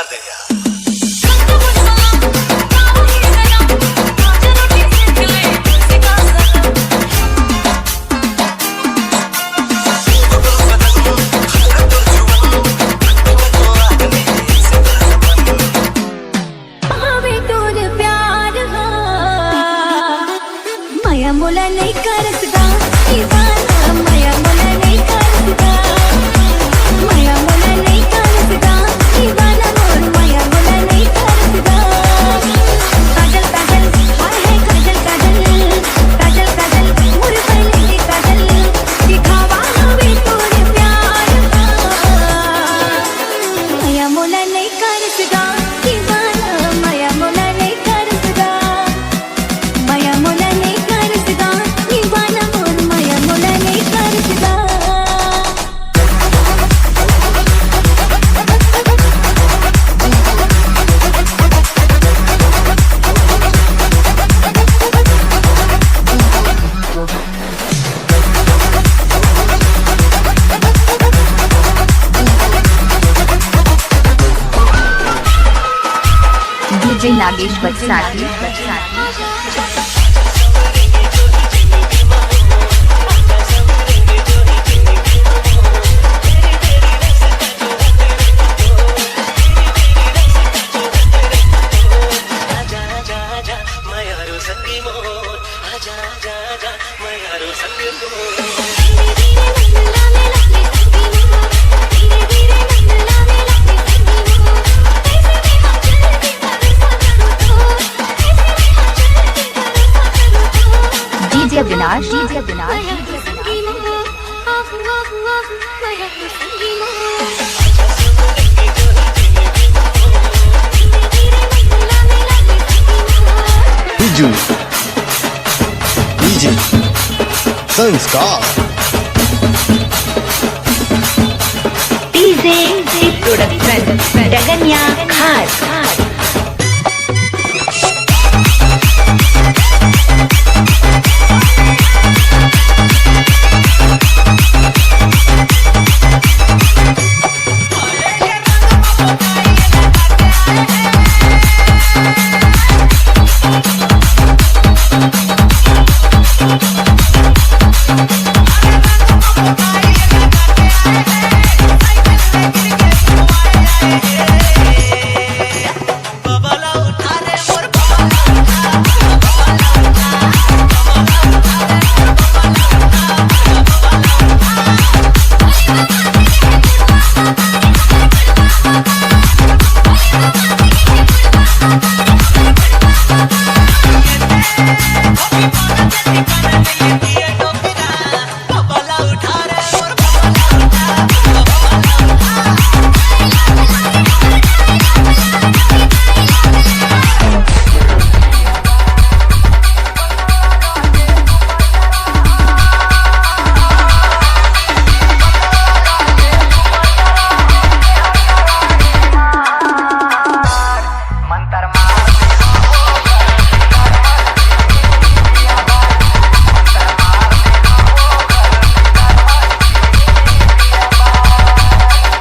मार दे यार। मोला नहीं कर सकता दीवाना, माया मोला नहीं कर सकता, माया मोला नहीं कर सकता दीवाना, मोर माया मोला नहीं कर सकता। काजल काजल हाय हाय काजल काजल, काजल काजल मोर पहले की काजल, दिखावा हमें तोरे प्यार का, माया मोला नहीं कर सकता दीवाना, माया मोला नहीं कर सकता, माया मोला नहीं डीजे नागेश बरसाती। विनाश डीजे विनाश बिजू डीजे संस्कार डीजे प्रोडक्शन डगनिया खास।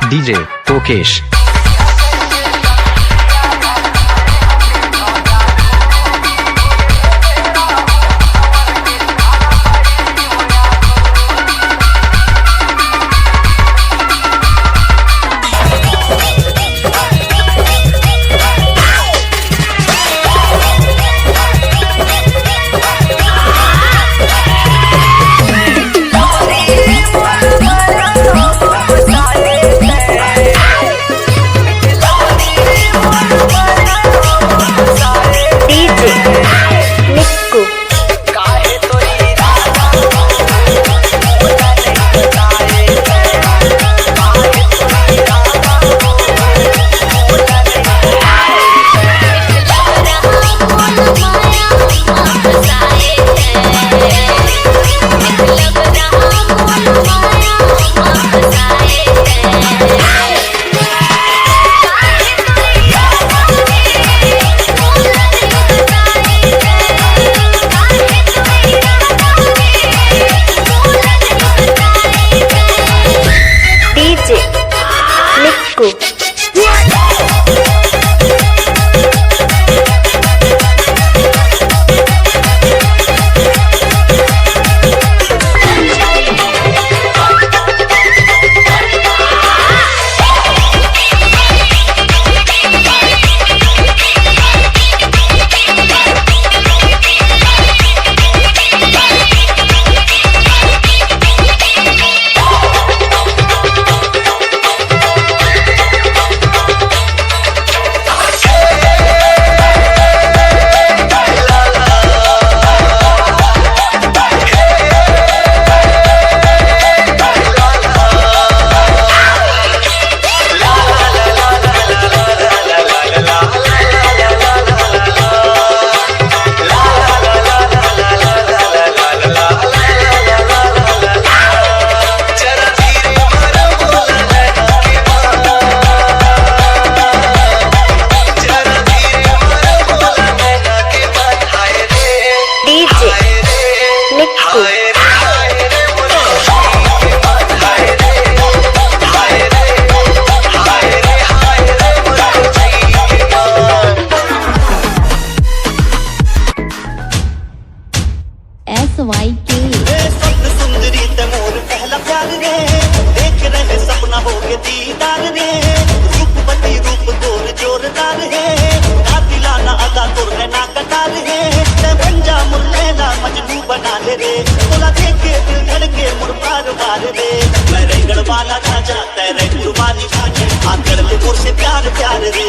DJ Kokesh DJ Nikku. मजेदार रे रूपवती रूप गोर जोरदार है ना दिलाना अदा तोरने ना कटार है ते पंजा मुर्ले ना मजनू बना ले रे तोला देखे दिल धड़के मुड़ बार बार रे मैं रेंगड़ वाला राजा तेरे कुर्बानी खाने आ कर ले मोर से प्यार प्यार रे